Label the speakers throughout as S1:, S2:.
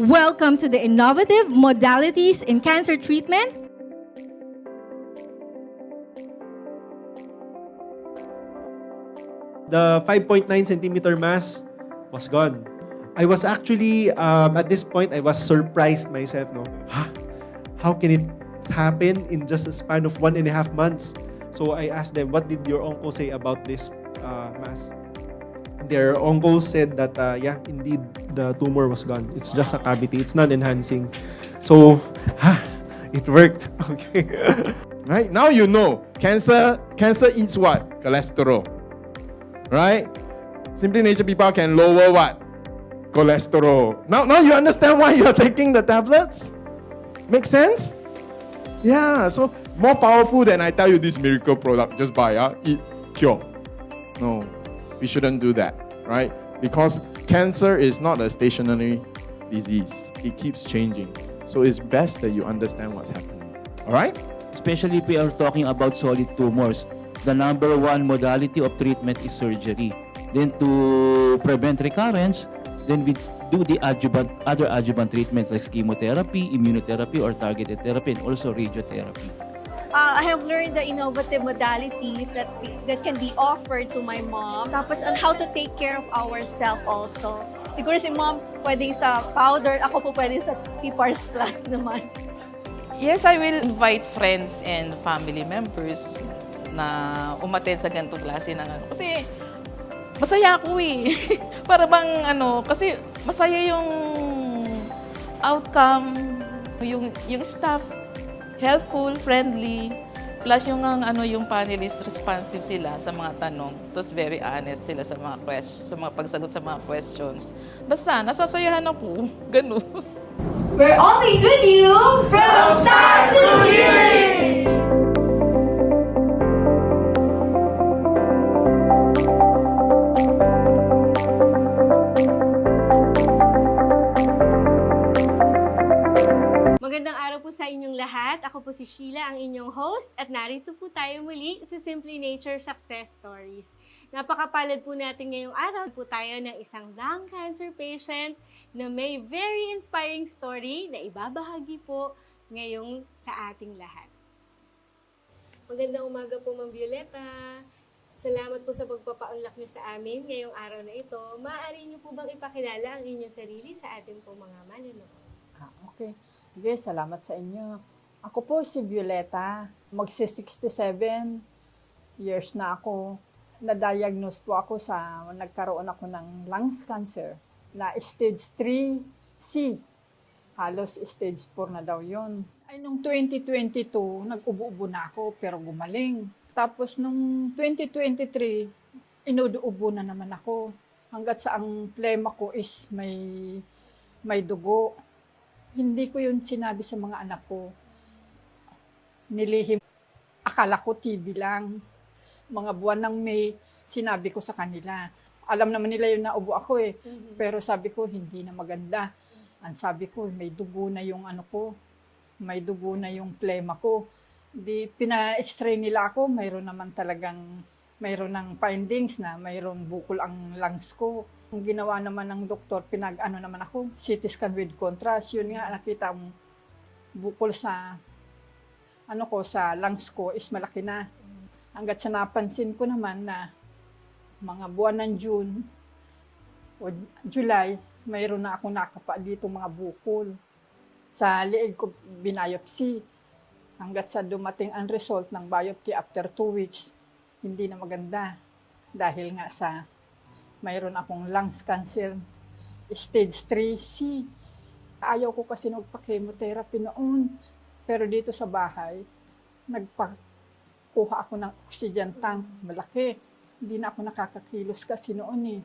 S1: Welcome to the innovative modalities in cancer treatment.
S2: The 5.9 centimeter mass was gone. I was actually, at this point, I was surprised myself, no? How can it happen in just a span of 1.5 months? So I asked them, what did your uncle say about this mass? Their uncle said that, yeah, indeed, the tumor was gone. It's just a cavity. It's non-enhancing. So, it worked. Okay.
S3: Right? Now you know, cancer eats what? Cholesterol. Right? Simply Nature people can lower what? Cholesterol. Now you understand why you're taking the tablets? Make sense? Yeah, so more powerful than I tell you this miracle product. Just buy, eat, cure. No, we shouldn't do that, right? Because cancer is not a stationary disease. It keeps changing. So it's best that you understand what's happening. All right?
S4: Especially if we are talking about solid tumors, the number one modality of treatment is surgery. Then to prevent recurrence, then we do the other adjuvant treatments like chemotherapy, immunotherapy, or targeted therapy, and also radiotherapy.
S5: I have learned the innovative modalities that can be offered to my mom. Tapos on how to take care of ourselves also. Siguro si mom pwede sa powder, ako po pwede sa PPARS Plus naman.
S6: Yes, I will invite friends and family members na umattend sa ganitong klase ng ano. Kasi masaya ako eh. Para bang ano, kasi masaya yung outcome, yung staff, helpful, friendly, plus yung yung panelist responsive sila sa mga tanong, tapos very honest sila sa mga sa mga pagsagot sa mga questions. Basta nasasayahan ako, ganun.
S7: We're always with you from start to healing.
S1: Magandang araw po sa inyong lahat. Ako po si Sheila, ang inyong host, at narito po tayo muli sa Simply Nature Success Stories. Napakapalad po natin ngayong araw po tayo ng isang lung cancer patient na may very inspiring story na ibabahagi po ngayong sa ating lahat. Magandang umaga po, Ma'am Violeta. Salamat po sa pagpapaunlak niyo sa amin ngayong araw na ito. Maaari niyo po bang ipakilala ang inyong sarili sa ating po mga manonood?
S8: Okay. Sige, salamat sa inyo. Ako po si Violeta. Magsi-67 years na ako. Na-diagnose po ako nagkaroon ako ng lungs cancer na stage 3C. Halos stage 4 na daw yun. Ay, nung 2022, nag-ubo-ubo na ako pero gumaling. Tapos nung 2023, inuubo na naman ako. Hanggat sa ang plema ko is may dugo. Hindi ko yun sinabi sa mga anak ko. Nilihim. Akala ko TV lang. Mga buwan ng May, sinabi ko sa kanila. Alam naman nila yun na ubo ako eh. Pero sabi ko, hindi na maganda. Ang sabi ko, may dugo na yung ano ko. May dugo na yung plema ko. Di pina-x-ray nila ako. Mayroon naman ng findings na mayroon bukol ang lungs ko. Ang ginawa naman ng doktor, pinag-ano naman ako, CT scan with contrast. Yun nga, nakita ang bukol sa sa lungs ko is malaki na. Hanggat sa napansin ko naman na mga buwan ng June o July, mayroon na akong nakapa dito mga bukol. Sa liig ko binayopsy. Hanggat sa dumating ang result ng biopsy after 2 weeks, hindi na maganda. Dahil nga sa mayroon akong lungs cancer, stage 3C. Ayaw ko kasi nagpa-chemotherapy noon. Pero dito sa bahay, nagpakuha ako ng oxygen tank, malaki. Hindi na ako nakakakilos kasi noon eh.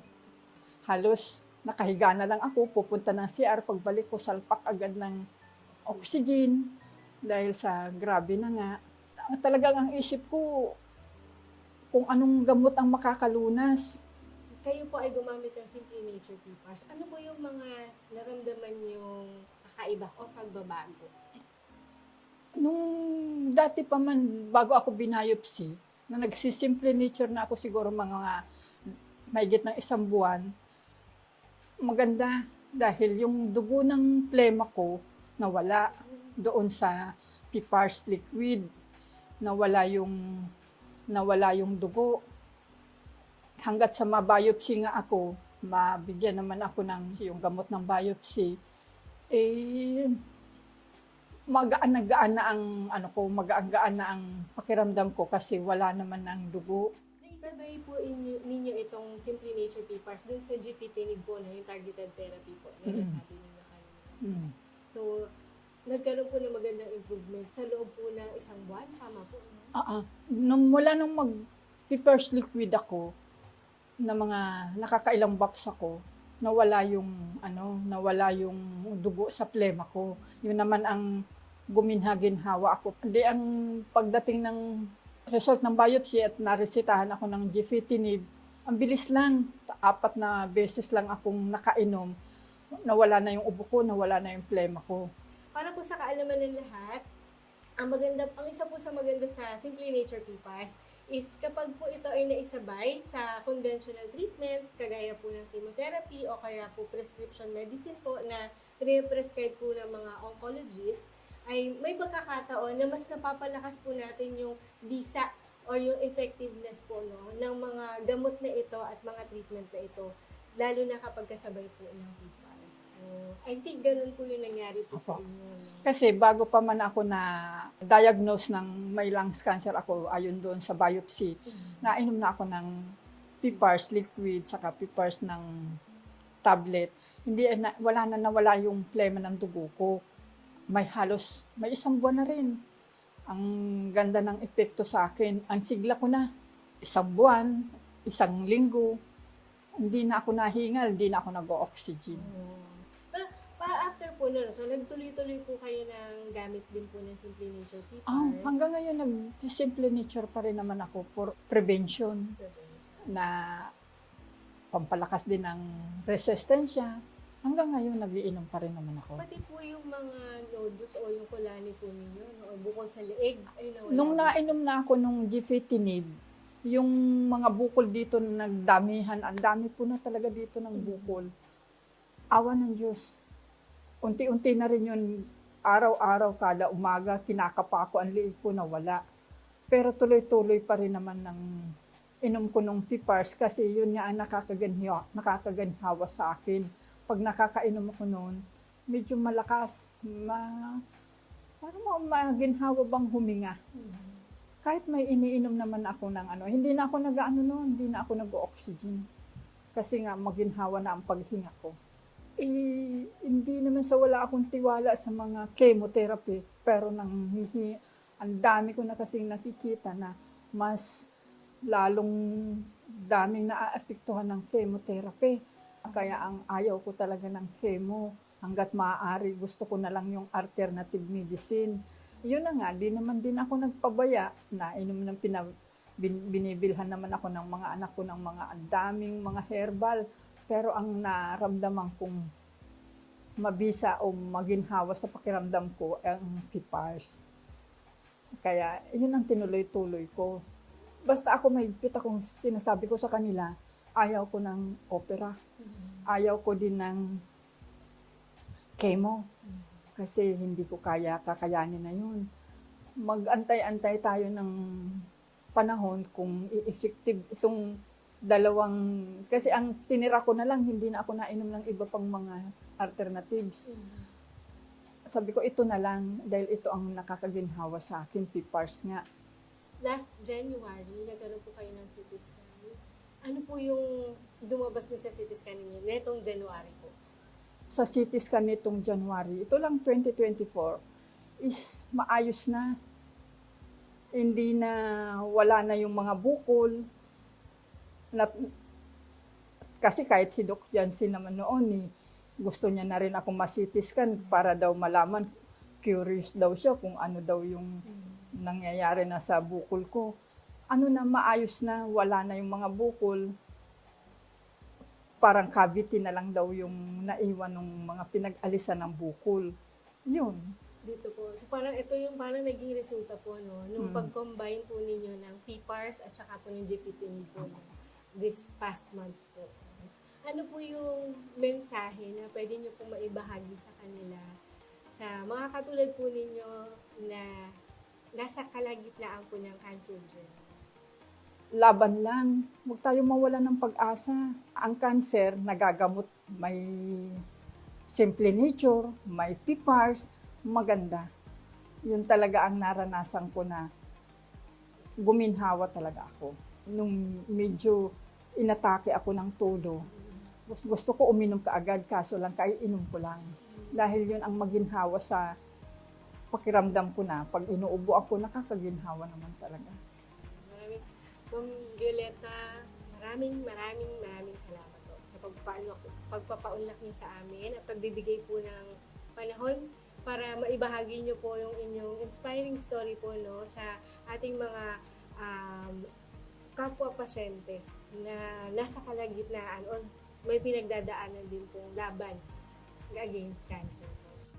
S8: Halos nakahiga na lang ako, pupunta ng CR, pagbalik ko, salpak agad ng oxygen. Dahil sa grabe na nga. Talagang ang isip ko, kung anong gamot ang makakalunas.
S1: Kayo po ay gumamit ng Simply Nature PPARS. Ano po yung mga naramdaman yung kakaiba o pagbabago?
S8: Nung dati pa man, bago ako binayopsy, na nagsisimple nature na ako siguro mga mahigit ng 1 buwan, maganda. Dahil yung dugo ng plema ko, nawala doon sa PPARS liquid. Nawala yung dugo. Hanggat sa ma-biopsy nga ako, mabigyan naman ako ng yung gamot ng biopsy, magaan na ang magaan na ang pakiramdam ko kasi wala naman ng dugo.
S1: Naisabay po ninyo itong Simply Nature PPARS dun sa GPT po, no, yung targeted therapy po na nasabi ninyo kanina. So, nagkaroon po ng magandang improvement sa loob po ng isang buwan, tama po?
S8: Mula nung mag-PPARS liquid ako, na mga nakakailang box ako, nawala yung dugo sa plema ko. Yun naman ang guminha-ginhawa ako. Hindi, ang pagdating ng result ng biopsy at naresetahan ako ng gefitinib, ang bilis lang. 4 na beses lang akong nakainom, nawala na yung ubo ko, nawala na yung plema ko.
S1: Para po sa kaalaman ng lahat, ang isa po sa maganda sa Simply Nature PPARS is kapag po ito ay naisabay sa conventional treatment, kagaya po ng chemotherapy o kaya po prescription medicine po na re-prescribe po ng mga oncologists, ay may pagkakataon na mas napapalakas po natin yung bisa or yung effectiveness po, no, ng mga gamot na ito at mga treatment na ito, lalo na kapag kasabay po ng PPARS. So, I think ganun po yung nangyari po sa inyo. No?
S8: Kasi bago pa man ako na diagnose ng may lungs cancer ako, ayon doon sa biopsy, nainom na ako ng PPARS liquid, saka PPARS ng tablet. Nawala yung plema ng dugo ko. May 1 buwan na rin. Ang ganda ng epekto sa akin. Ang sigla ko na, 1 buwan, 1 linggo, hindi na ako nahingal, hindi na ako nag-o-oxygen.
S1: After po nun, so nagtuloy-tuloy po kayo ng gamit din po ng Simply Nature PPARS?
S8: Hanggang ngayon, nag-Simply Nature pa rin naman ako for prevention na pampalakas din ng resistensya. Hanggang ngayon, nagiinom pa rin naman ako.
S1: Pati po yung mga nodules o yung kulani po ninyo, no, o bukol sa leeg, ay nawala.
S8: Nung nainom na ako nung gefitinib, yung mga bukol dito nagdamihan, ang dami po na talaga dito ng bukol. Awa ng Diyos. Unti-unti na rin yun, araw-araw, kada umaga, kinakapa ko, ang liig ko nawala. Pero tuloy-tuloy pa rin naman ng inom ko nung PPARS kasi yun nga ang nakakaganhawa sa akin. Pag nakakainom ako noon, medyo malakas, parang maginhawa bang huminga. Kahit may iniinom naman ako ng hindi na ako hindi na ako nag-oxygen. Kasi nga maginhawa na ang paghinga ko. Hindi naman sa wala akong tiwala sa mga chemotherapy, pero ang dami ko na kasing nakikita na mas lalong daming naaapektuhan ng chemotherapy. Kaya ang ayaw ko talaga ng chemo, hanggat maaari gusto ko na lang yung alternative medicine. Yun na nga, di naman din ako nagpabaya na binibilhan naman ako ng mga anak ko ng mga daming mga herbal. Pero ang naramdaman kong mabisa o maginhawa sa pakiramdam ko ang PPARS. Kaya yun ang tinuloy-tuloy ko. Basta ako mahigpit akong sinasabi ko sa kanila, ayaw ko ng opera. Ayaw ko din ng chemo. Kasi hindi ko kakayanin na yun. Mag-antay-antay tayo ng panahon kung effective itong kasi ang tinira ko na lang, hindi na ako nainom ng iba pang mga alternatives. Sabi ko, ito na lang, dahil ito ang nakakaginhawa sa akin, PPARS nga.
S1: Last January, nagkaroon po kayo ng CT scan. Ano po yung dumabas na sa CT scan ninyo netong January po?
S8: Sa CT scan nitong January, ito lang 2024, is maayos na. Hindi na, wala na yung mga bukol. Kasi kahit si Doc Jansen naman noon, gusto niya na rin ako ma-CT scan para daw malaman, curious daw siya kung ano daw yung nangyayari na sa bukol ko. Maayos na, wala na yung mga bukol. Parang cavity na lang daw yung naiwan ng mga pinag-alisan ng bukol. Yun.
S1: Dito po. So parang ito yung naging resulta po, no? Nung pag-combine po ninyo ng PPARS at saka po ng GPT po, no? This past months po. Ano po yung mensahe na pwede nyo pong maibahagi sa kanila, sa mga katulad po ninyo na nasa kalagitnaan po ng cancer journey?
S8: Laban lang. Huwag tayo mawala ng pag-asa. Ang cancer, nagagamot. May simple nature, may PPARs, maganda. Yun talaga ang naranasan ko na guminhawa talaga ako. Nung medyo inatake ako ng todo, gusto ko uminom kaagad, kaso lang inom ko lang. Dahil yun ang maginhawa sa pakiramdam ko na pag inuubo ako, nakakaginhawa naman talaga.
S1: Ma'am Violeta, maraming salamat po sa pagpapaunlak niyo sa amin at pagbibigay po ng panahon para maibahagi niyo po yung inyong inspiring story po sa ating mga kapwa-pasyente na nasa kalagitnaan o may pinagdadaanan din pong laban against cancer.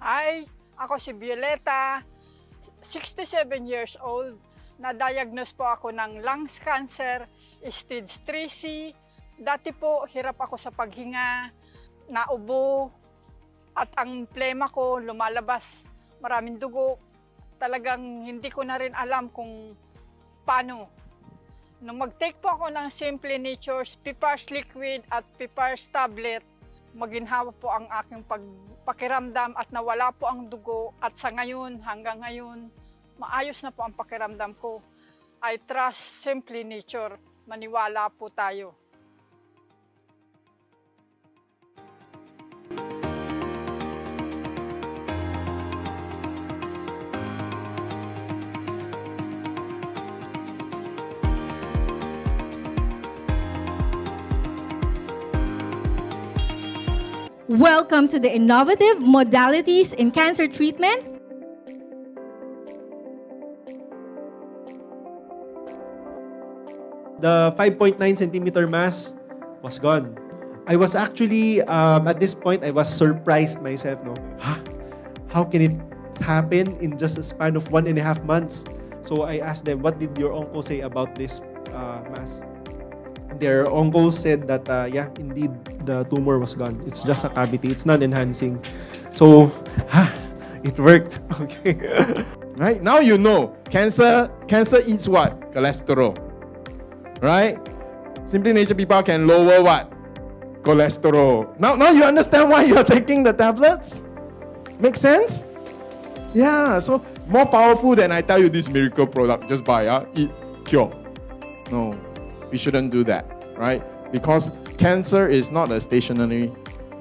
S8: Hi, ako si Violeta, 67 years old. Na-diagnose po ako ng lungs cancer, stage 3C. Dati po, hirap ako sa paghinga, naubo, at ang plema ko lumalabas, maraming dugo. Talagang hindi ko na rin alam kung paano. Nung mag-take po ako ng Simple Nature's PPARS Liquid at PPARS Tablet, maginhawa po ang aking pakiramdam at nawala po ang dugo. At sa ngayon, hanggang ngayon, maayos na po ang pakiramdam ko. I trust Simple Nature. Maniwala po tayo.
S7: Welcome to the innovative modalities in cancer treatment.
S2: The 5.9 centimeter mass was gone. I was actually, at this point, I was surprised myself, no? How can it happen in just a span of 1.5 months? So I asked them, what did your uncle say about this mass? Their uncle said that, yeah, indeed, the tumor was gone. It's just a cavity. It's not enhancing. So, it worked. Okay.
S3: Right? Now you know. Cancer eats what? Cholesterol. Right? Simply Nature people can lower what? Cholesterol. Now you understand why you're taking the tablets? Make sense? Yeah, so more powerful than I tell you this miracle product. Just buy, eat, cure. No, we shouldn't do that, right? Because cancer is not a stationary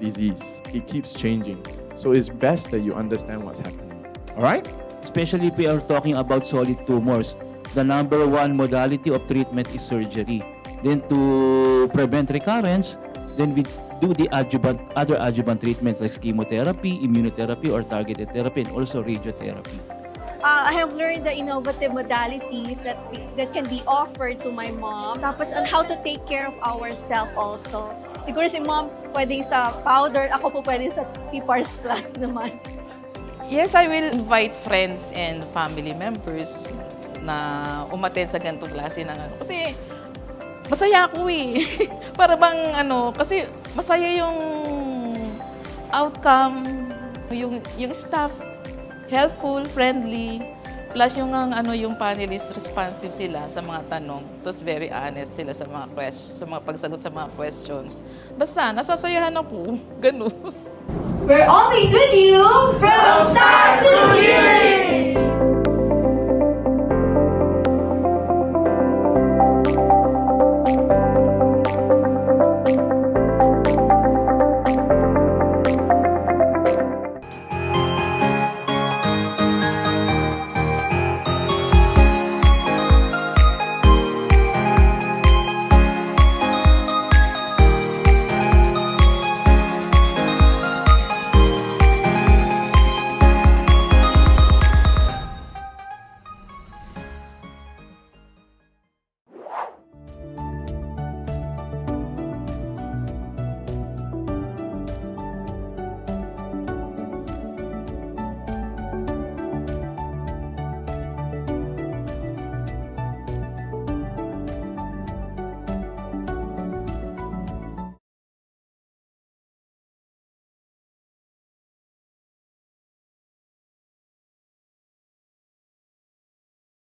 S3: disease. It keeps changing. So it's best that you understand what's happening. All right?
S4: Especially if we are talking about solid tumors, the number one modality of treatment is surgery. Then to prevent recurrence, then we do the other adjuvant treatments like chemotherapy, immunotherapy, or targeted therapy, and also radiotherapy.
S5: I have learned the innovative modalities that can be offered to my mom. Tapos on how to take care of ourselves also. Siguro si mom pwede sa powder, ako po pwede sa PPARS Plus naman.
S6: Yes, I will invite friends and family members na umattend sa ganitong klase ng ano. Kasi masaya ako eh. Para bang kasi masaya yung outcome, yung staff, helpful, friendly, plus yung panelist responsive sila sa mga tanong. Tapos very honest sila sa mga pagsagot sa mga questions. Basta nasasayahan ako. Ganun.
S7: We're always with you from start to healing.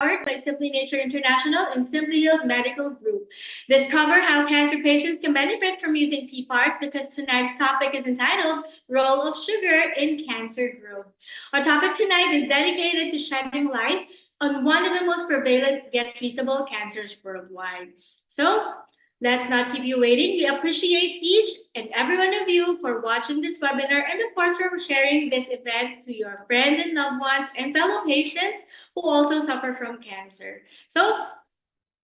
S1: powered by Simply Nature International and Simply Healed Medical Group. Discover how cancer patients can benefit from using PPARs because tonight's topic is entitled Role of Sugar in Cancer Growth. Our topic tonight is dedicated to shedding light on one of the most prevalent yet treatable cancers worldwide. So, let's not keep you waiting. We appreciate each and every one of you for watching this webinar and of course for sharing this event to your friends and loved ones and fellow patients who also suffer from cancer. So,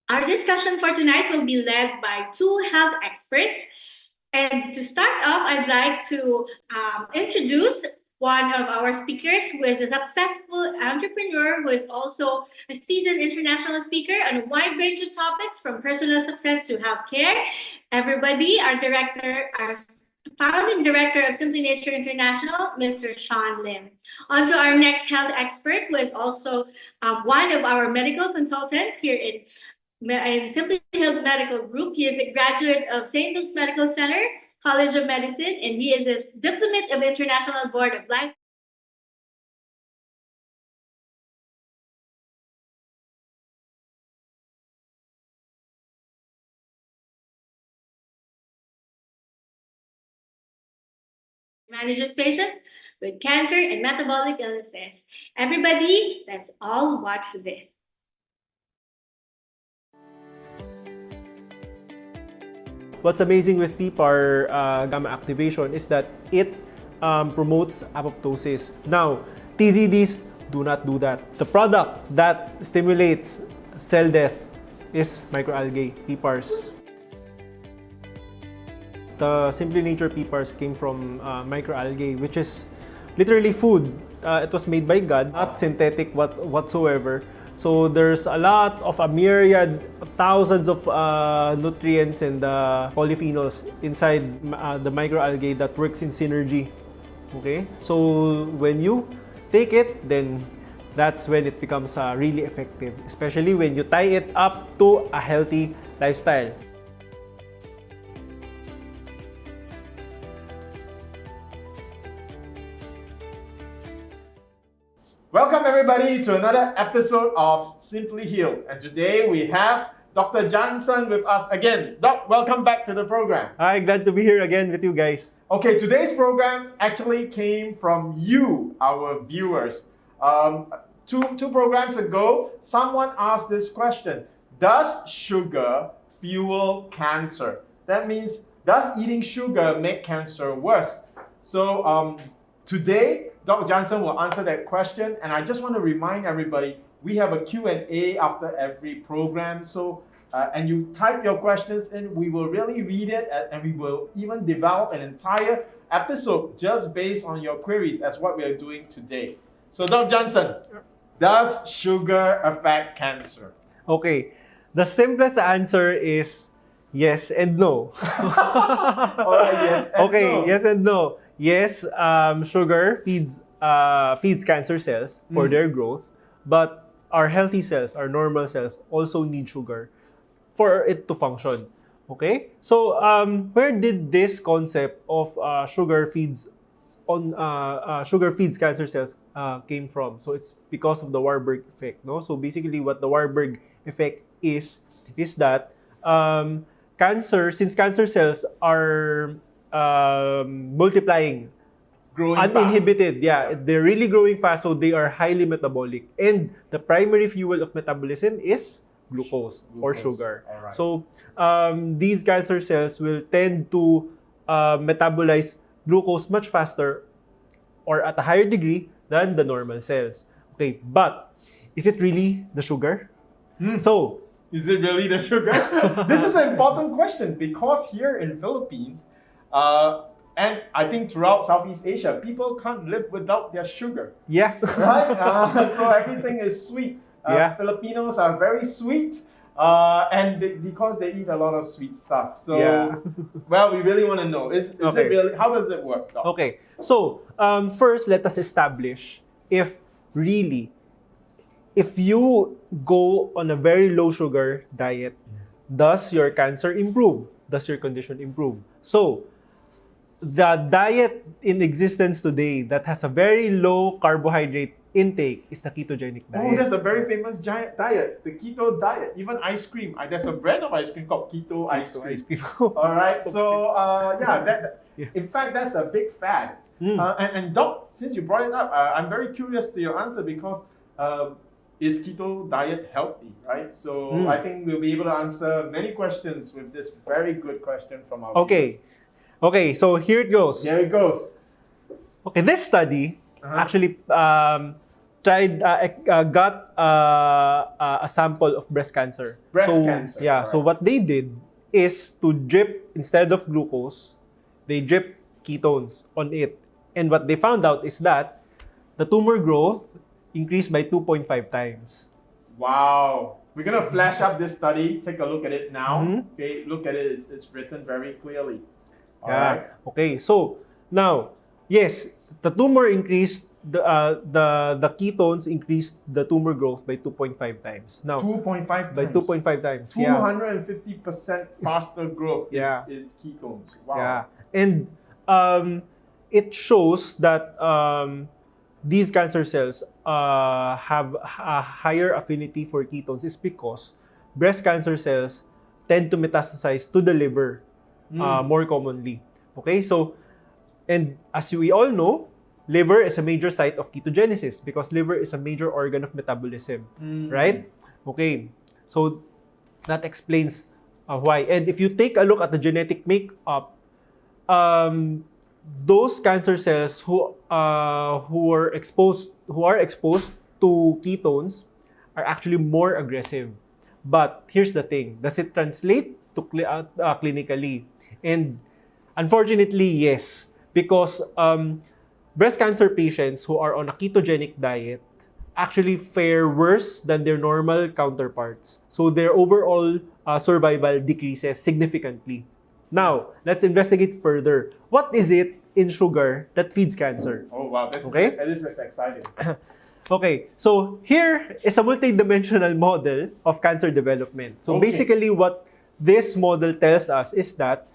S1: our discussion for tonight will be led by two health experts. And to start off, I'd like to introduce one of our speakers who is a successful entrepreneur who is also a seasoned international speaker on a wide range of topics from personal success to healthcare. Everybody, our founding director of Simply Nature International, Mr. Shyan Lim. On to our next health expert who is also one of our medical consultants here in Simply Healed Medical Group. He is a graduate of St. Luke's Medical Center, College of Medicine, and he is a diplomate of International Board of Life. Manages patients with cancer and metabolic illnesses. Everybody, let's all watch this.
S2: What's amazing with PPAR gamma activation is that it promotes apoptosis. Now, TZDs do not do that. The product that stimulates cell death is microalgae, PPARs. The Simply Nature PPARs came from microalgae, which is literally food. It was made by God, not synthetic whatsoever. So there's a lot of a myriad, thousands of nutrients and polyphenols inside the microalgae that works in synergy. Okay? So when you take it, then that's when it becomes really effective, especially when you tie it up to a healthy lifestyle.
S3: Welcome everybody to another episode of Simply Healed. And today we have Dr. Jansen with us again. Doc, welcome back to the program.
S2: Hi, glad to be here again with you guys.
S3: Okay, today's program actually came from you, our viewers. Two programs ago, someone asked this question: does sugar fuel cancer? That means, does eating sugar make cancer worse? So today, Dr. Jansen will answer that question, and I just want to remind everybody, we have a Q&A after every program, so and you type your questions in, we will really read it, and we will even develop an entire episode just based on your queries, as what we are doing today. So Dr. Jansen, does sugar affect cancer?
S2: Okay, the simplest answer is yes and no.
S3: All right, yes and
S2: okay,
S3: no.
S2: yes and no. Yes, sugar feeds cancer cells for their growth, but our healthy cells, our normal cells, also need sugar for it to function. Okay, so where did this concept of sugar feeds cancer cells came from? So it's because of the Warburg effect, no? So basically, what the Warburg effect is that since cancer cells are multiplying
S3: Growing
S2: uninhibited, they're really growing fast, so they are highly metabolic, and the primary fuel of metabolism is glucose or sugar.
S3: Alright.
S2: So these cancer cells will tend to metabolize glucose much faster or at a higher degree than the normal cells. Okay, but is it really the sugar? So
S3: Is it really the sugar? This is an important question because here in Philippines, and I think throughout Southeast Asia, people can't live without their sugar,
S2: yeah.
S3: right? So everything is sweet. Filipinos are very sweet, and because they eat a lot of sweet stuff. So, well, we really want to know, is it really, how does it work, Doc?
S2: Okay, so first let us establish if you go on a very low sugar diet, does your cancer improve? Does your condition improve? So, the diet in existence today that has a very low carbohydrate intake is the ketogenic
S3: Oh,
S2: diet.
S3: that's a very famous giant diet, the keto diet. Even ice cream. There's a brand of ice cream called keto ice cream. All right. So in fact, that's a big fad. And Doc, since you brought it up, I'm very curious to your answer because is keto diet healthy, right? So I think we'll be able to answer many questions with this very good question from our viewers.
S2: Okay, so here it goes.
S3: Here it goes.
S2: Okay, this study actually got a sample of breast cancer.
S3: Breast cancer,
S2: Yeah,
S3: correct.
S2: so what they did is to drip, instead of glucose, they drip ketones on it. And what they found out is that the tumor growth increased by 2.5 times.
S3: Wow. We're going to flash up this study. Take a look at it now. Okay, look at it. It's written very clearly. All right.
S2: Okay, so now, yes, the tumor increased, the ketones increased the tumor growth by 2.5 times. Now,
S3: 2.5 times.
S2: by 2.5 times. Yeah.
S3: 250% faster growth
S2: Yeah.
S3: is ketones. Wow.
S2: Yeah. And it shows that these cancer cells have a higher affinity for ketones is because breast cancer cells tend to metastasize to the liver more commonly. Okay, so, and as we all know, liver is a major site of ketogenesis because liver is a major organ of metabolism, right? Okay, so that explains why. And if you take a look at the genetic makeup, those cancer cells who are exposed to ketones are actually more aggressive. But here's the thing: does it translate to clinically? And unfortunately, yes, because breast cancer patients who are on a ketogenic diet actually fare worse than their normal counterparts. So their overall survival decreases significantly. Now, let's investigate further. What is it in sugar that feeds cancer?
S3: Oh, wow. This is exciting.
S2: Okay, so here is a multidimensional model of cancer development. So basically what this model tells us is that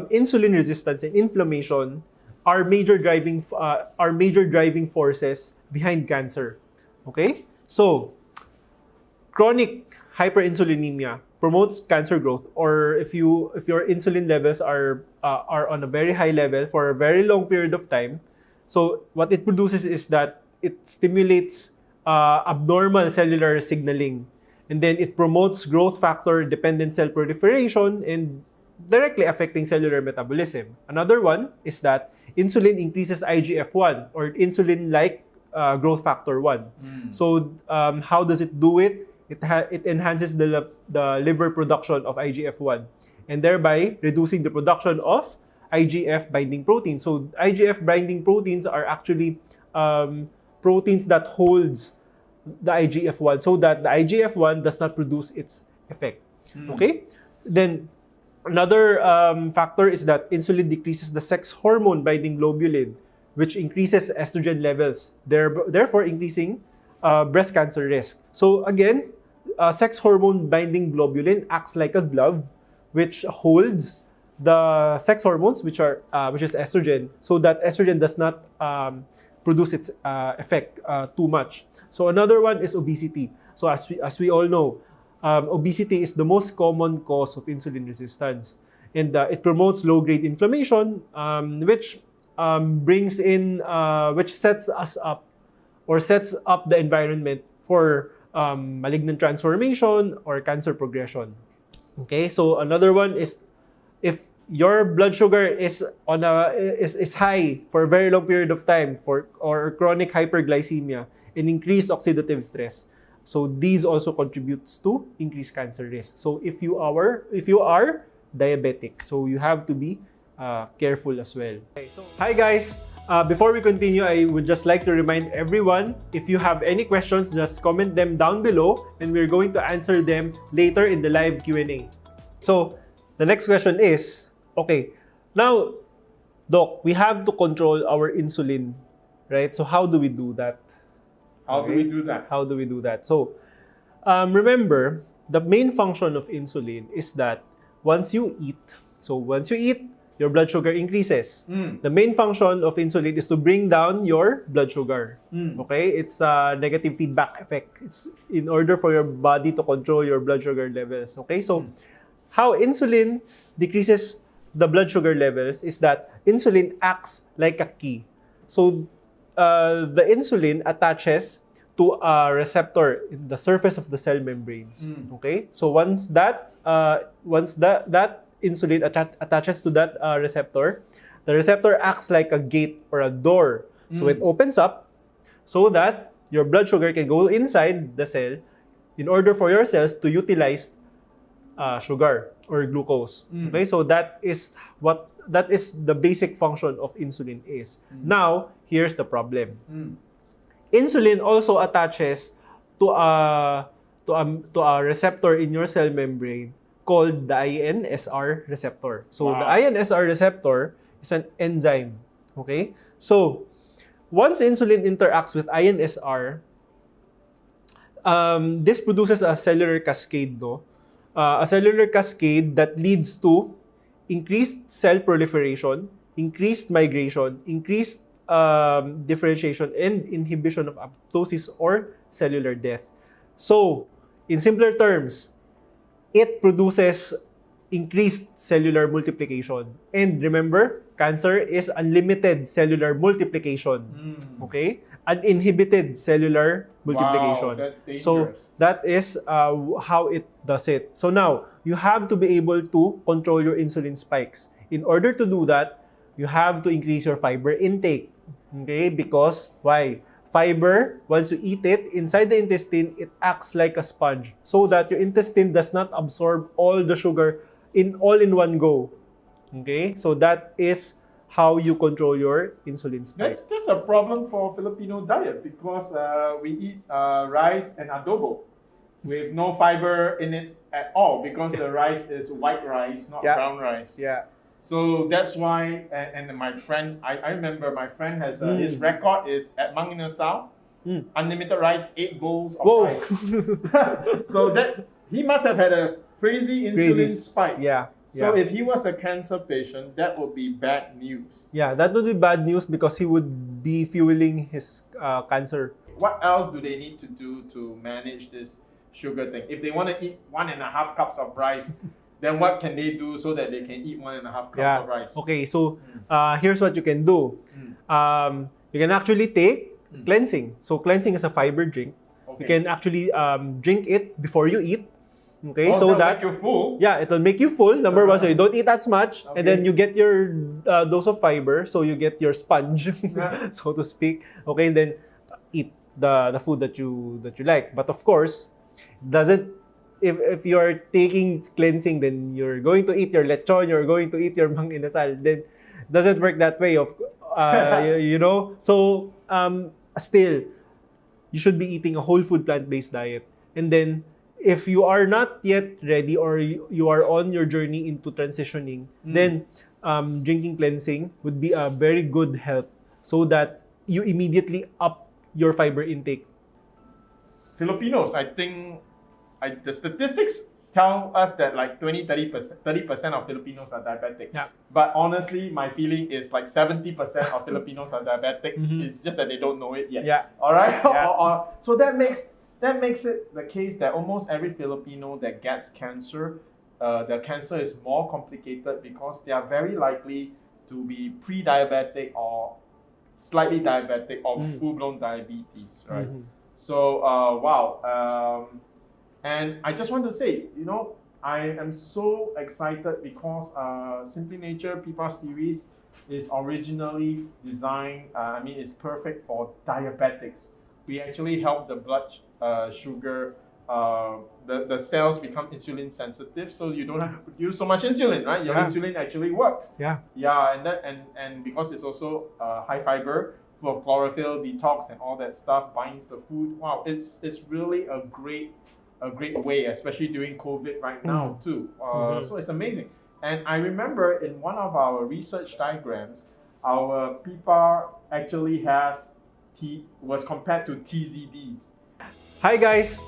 S2: insulin resistance and inflammation are major driving forces behind cancer. Okay? So, chronic hyperinsulinemia promotes cancer growth, or if your insulin levels are on a very high level for a very long period of time, so what it produces is that it stimulates abnormal cellular signaling, and then it promotes growth factor dependent cell proliferation and directly affecting cellular metabolism. Another one is that insulin increases IGF-1 or insulin-like growth factor 1. So how does it do it? It enhances the liver production of IGF-1 and thereby reducing the production of IGF binding proteins. So IGF binding proteins are actually proteins that holds the IGF-1 so that the IGF-1 does not produce its effect. Okay? Then another factor is that insulin decreases the sex hormone binding globulin, which increases estrogen levels, therefore increasing breast cancer risk. So again, sex hormone binding globulin acts like a glove, which holds the sex hormones, which is estrogen, so that estrogen does not produce its effect too much. So another one is obesity. So as we all know, obesity is the most common cause of insulin resistance, and it promotes low-grade inflammation, which sets us up or sets up the environment for malignant transformation or cancer progression. Okay, so another one is if your blood sugar is high for a very long period of time or chronic hyperglycemia and increased oxidative stress. So these also contributes to increased cancer risk. So if you are diabetic, so you have to be careful as well. Okay, so hi guys. Before we continue, I would just like to remind everyone, if you have any questions, just comment them down below and we're going to answer them later in the live Q&A. So, the next question is, okay, now, Doc, we have to control our insulin, right? So, how do we do that?
S3: How do we do that?
S2: So, remember, the main function of insulin is that once you eat, your blood sugar increases. The main function of insulin is to bring down your blood sugar. Okay? It's a negative feedback effect. It's in order for your body to control your blood sugar levels. Okay? So, how insulin decreases the blood sugar levels is that insulin acts like a key. So, the insulin attaches to a receptor in the surface of the cell membranes. Okay? So, once that insulin attaches to that receptor, the receptor acts like a gate or a door. So it opens up so that your blood sugar can go inside the cell in order for your cells to utilize sugar or glucose. Okay, so that is the basic function of insulin is. Now, here's the problem. Insulin also attaches to a receptor in your cell membrane called the INSR receptor. So the INSR receptor is an enzyme. Okay? So once insulin interacts with INSR, this produces a cellular cascade, no? A cellular cascade that leads to increased cell proliferation, increased migration, increased differentiation, and inhibition of apoptosis or cellular death. So, in simpler terms, it produces increased cellular multiplication. And remember, cancer is unlimited cellular multiplication. Okay? Uninhibited cellular multiplication.
S3: Wow, that's dangerous.
S2: So that is how it does it. So now, you have to be able to control your insulin spikes. In order to do that, you have to increase your fiber intake. Okay? Because, why? Fiber, once you eat it, inside the intestine, it acts like a sponge so that your intestine does not absorb all the sugar in one go. Okay? So that is how you control your insulin spike.
S3: That's a problem for Filipino diet because we eat rice and adobo with no fiber in it at all because the rice is white rice, not brown rice.
S2: Yeah.
S3: So that's why, and my friend, I remember my friend has his record is at Mang Inasal, unlimited rice, 8 bowls of rice. So that he must have had a crazy insulin spike.
S2: Yeah.
S3: So if he was a cancer patient, that would be bad news.
S2: Yeah, that would be bad news because he would be fueling his cancer.
S3: What else do they need to do to manage this sugar thing? If they want to eat 1.5 cups of rice, then what can they do so that they can eat 1.5 cups of rice?
S2: Okay, so here's what you can do. You can actually take cleansing. So cleansing is a fiber drink.
S3: Okay.
S2: You can actually drink it before you eat. Okay,
S3: Oh,
S2: so
S3: that'll
S2: that
S3: make you full.
S2: yeah, it will make you full. Number one, so you don't eat as much,
S3: Okay.
S2: and then you get your dose of fiber. So you get your sponge, so to speak. Okay, and then eat the food that you like. But of course, doesn't if you're taking cleansing, then you're going to eat your lechon, you're going to eat your mang inasal. Then doesn't work that way. You know. So still, you should be eating a whole food plant-based diet, and then if you are not yet ready or you are on your journey into transitioning, then drinking cleansing would be a very good help so that you immediately up your fiber intake.
S3: Filipinos, I think the statistics tell us that like 30% of Filipinos are diabetic.
S2: Yeah.
S3: But honestly, my feeling is like 70% of Filipinos are diabetic. It's just that they don't know it yet.
S2: Yeah.
S3: All right?
S2: Yeah.
S3: So that makes it the case that almost every Filipino that gets cancer, their cancer is more complicated because they are very likely to be pre-diabetic or slightly diabetic or full-blown diabetes, right? So, wow. And I just want to say, you know, I am so excited because Simply Nature Pipa series is originally designed, it's perfect for diabetics. We actually help the blood sugar, the cells become insulin sensitive, so you don't have to use so much insulin, right? Your insulin actually works.
S2: Yeah.
S3: Yeah, and because it's also high fiber, full of chlorophyll, detox, and all that stuff, binds the food. Wow, it's really a great way, especially during COVID right now too. So it's amazing. And I remember in one of our research diagrams, our PIPA actually was compared to TZDs.
S2: Hi guys,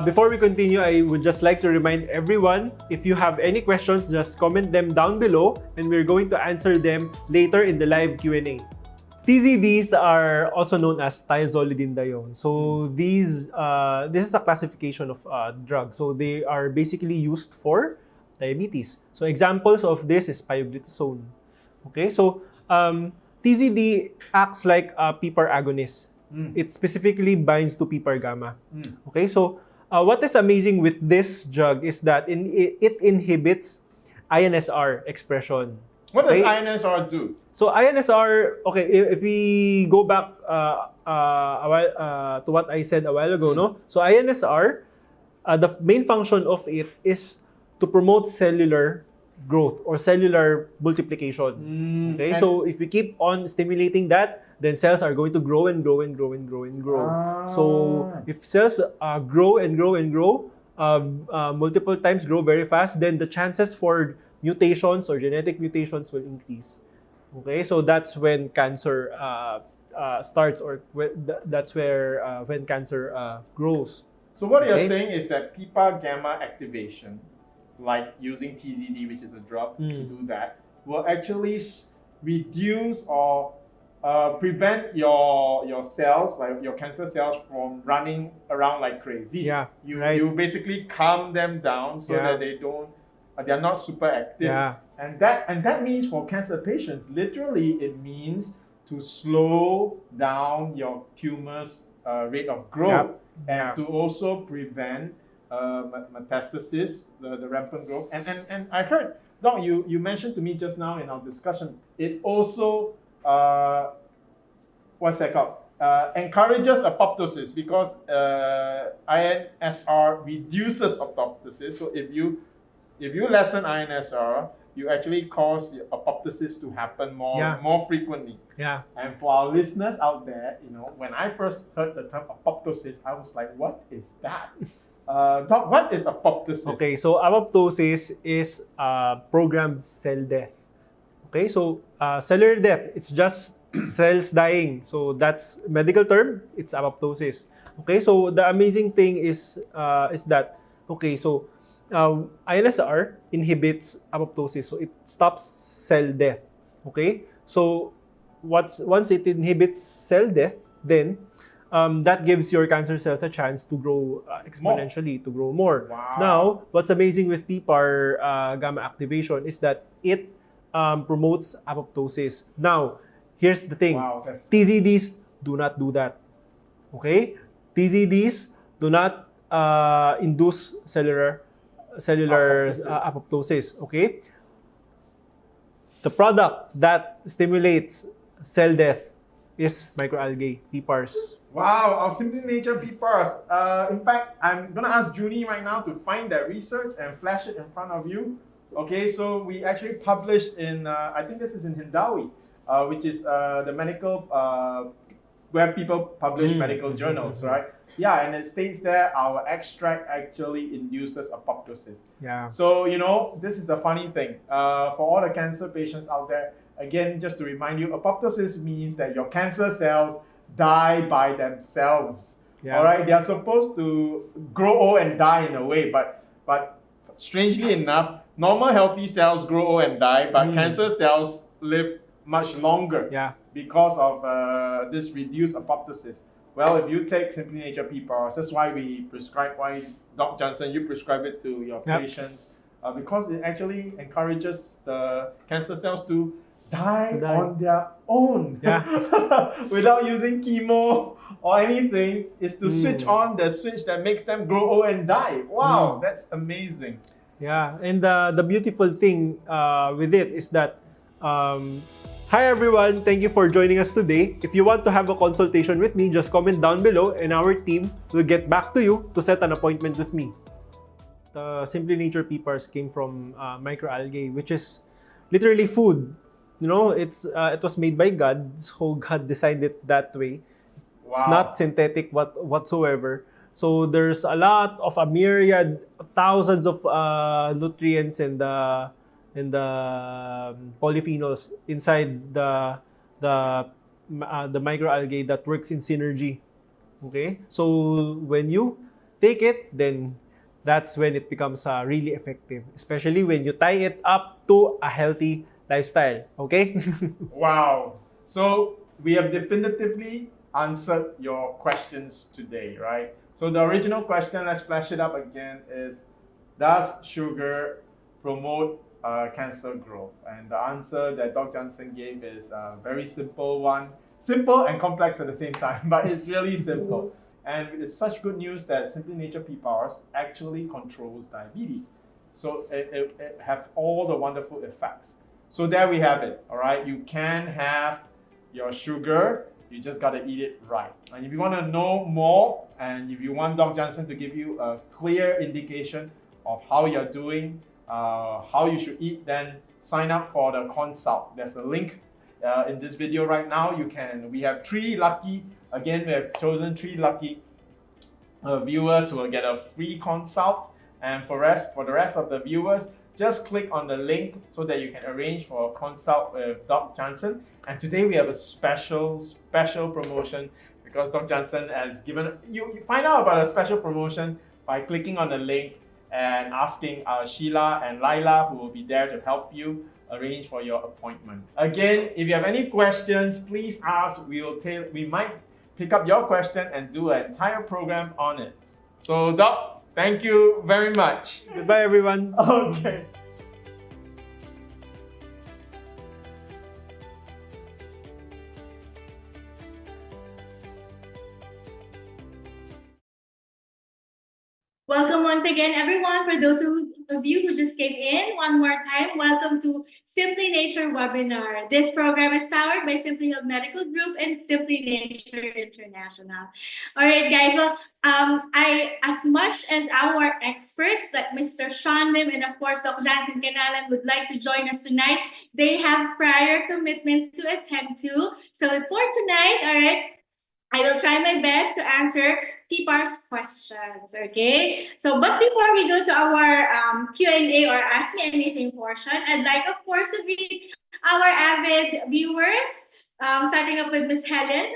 S2: Before we continue, I would just like to remind everyone, if you have any questions, just comment them down below and we're going to answer them later in the live Q&A. TZDs are also known as thiazolidinedione. So this is a classification of drugs. So they are basically used for diabetes. So examples of this is pioglitazone. Okay, so TZD acts like a PPAR agonist. It specifically binds to PPAR gamma. Okay, so what is amazing with this drug is that it inhibits INSR expression.
S3: What does
S2: Okay?
S3: INSR do?
S2: So INSR, okay, if we go back to what I said a while ago, no? So INSR, the main function of it is to promote cellular growth or cellular multiplication. Okay, so if we keep on stimulating that, then cells are going to grow and grow and grow and grow and grow. So if cells grow and grow and grow, multiple times grow very fast, then the chances for mutations or genetic mutations will increase. Okay, so that's when cancer starts, or that's where when cancer grows.
S3: So what you're
S2: Okay.
S3: saying is that PPAR gamma activation, like using TZD, which is a drug, to do that, will actually reduce or prevent your cells, like your cancer cells, from running around like crazy.
S2: Yeah,
S3: You
S2: right.
S3: you basically calm them down so
S2: Yeah.
S3: that they're not super active.
S2: Yeah.
S3: And that means for cancer patients, literally it means to slow down your tumor's rate of growth, and to also prevent metastasis, the rampant growth. And I heard, Doc, you mentioned to me just now in our discussion, it also what's that called? Encourages apoptosis, because INSR reduces apoptosis. So if you lessen INSR, you actually cause apoptosis to happen more frequently.
S2: Yeah.
S3: And for our listeners out there, when I first heard the term apoptosis, I was like, what is that? Doc, what is apoptosis?
S2: Okay, so apoptosis is programmed cell death. Okay, so cellular death, it's just cells dying. So that's medical term, it's apoptosis. Okay, so the amazing thing is that, okay, so INSR inhibits apoptosis, so it stops cell death. Okay, so once it inhibits cell death, then that gives your cancer cells a chance to grow exponentially, to grow more.
S3: Wow.
S2: Now, what's amazing with PPAR gamma activation is that it promotes apoptosis. Now, here's the thing.
S3: Wow,
S2: TZDs do not do that. Okay? TZDs do not induce cellular apoptosis. Okay? The product that stimulates cell death is microalgae, PPARs.
S3: Wow, our Simply Nature PPARs. In fact, I'm going to ask Junie right now to find that research and flash it in front of you. Okay, so we actually published in, I think this is in Hindawi, which is the medical, where people publish medical journals, right? Yeah, and it states there our extract actually induces apoptosis.
S2: Yeah.
S3: So, this is the funny thing. For all the cancer patients out there, again, just to remind you, apoptosis means that your cancer cells die by themselves.
S2: Yeah.
S3: All right, they are supposed to grow old and die in a way, but strangely enough, normal healthy cells grow old and die, but cancer cells live much longer.
S2: Yeah.
S3: Because of this reduced apoptosis. Well, if you take Simply Nature PPARs, that's why we prescribe, why Doc Jansen, you prescribe it to your patients, because it actually encourages the cancer cells to die on their own, without using chemo or anything. Is to switch on the switch that makes them grow old and die. Wow, that's amazing.
S2: Yeah, and the beautiful thing with it is that, hi everyone, thank you for joining us today. If you want to have a consultation with me, just comment down below and our team will get back to you to set an appointment with me. The Simply Nature PPARs came from microalgae, which is literally food. It was made by God, so God designed it that way.
S3: Wow.
S2: It's not synthetic whatsoever. So there's a myriad, thousands of nutrients and the polyphenols inside the microalgae that works in synergy. Okay, so when you take it, then that's when it becomes really effective, especially when you tie it up to a healthy lifestyle. Okay?
S3: Wow. So we have definitively answered your questions today, right? So the original question, let's flash it up again, is does sugar promote cancer growth? And the answer that Dr. Jansen gave is a very simple one. Simple and complex at the same time, but it's really simple. And it's such good news that Simply Nature Pea Powers actually controls diabetes. So it have all the wonderful effects. So there we have it, all right? You can have your sugar, you just gotta eat it right. And if you wanna know more, and if you want Dr. Jansen to give you a clear indication of how you're doing, how you should eat, then sign up for the consult. There's a link in this video right now. We have 3 lucky, again, we have chosen 3 lucky viewers who will get a free consult. And for the rest of the viewers, just click on the link so that you can arrange for a consult with Dr. Jansen. And today we have a special promotion because Dr. Jansen has given, you find out about a special promotion by clicking on the link and asking Sheila and Laila, who will be there to help you arrange for your appointment. Again, if you have any questions, please ask. We might pick up your question and do an entire program on it. So Doc, thank you very much.
S2: Goodbye, everyone.
S3: Okay.
S1: Welcome once again, everyone. For those of you who just came in, one more time, welcome to Simply Nature webinar. This program is powered by Simply Health Medical Group and Simply Nature International. All right, guys. Well, as much as our experts, like Mr. Shyan Lim and of course Dr. Jansen Canalan, would like to join us tonight, they have prior commitments to attend to. So for tonight, all right, I will try my best to answer Pipar's questions, okay? So, but before we go to our Q&A or Ask Me Anything portion, I'd like, of course, to greet our avid viewers, starting up with Miss Helen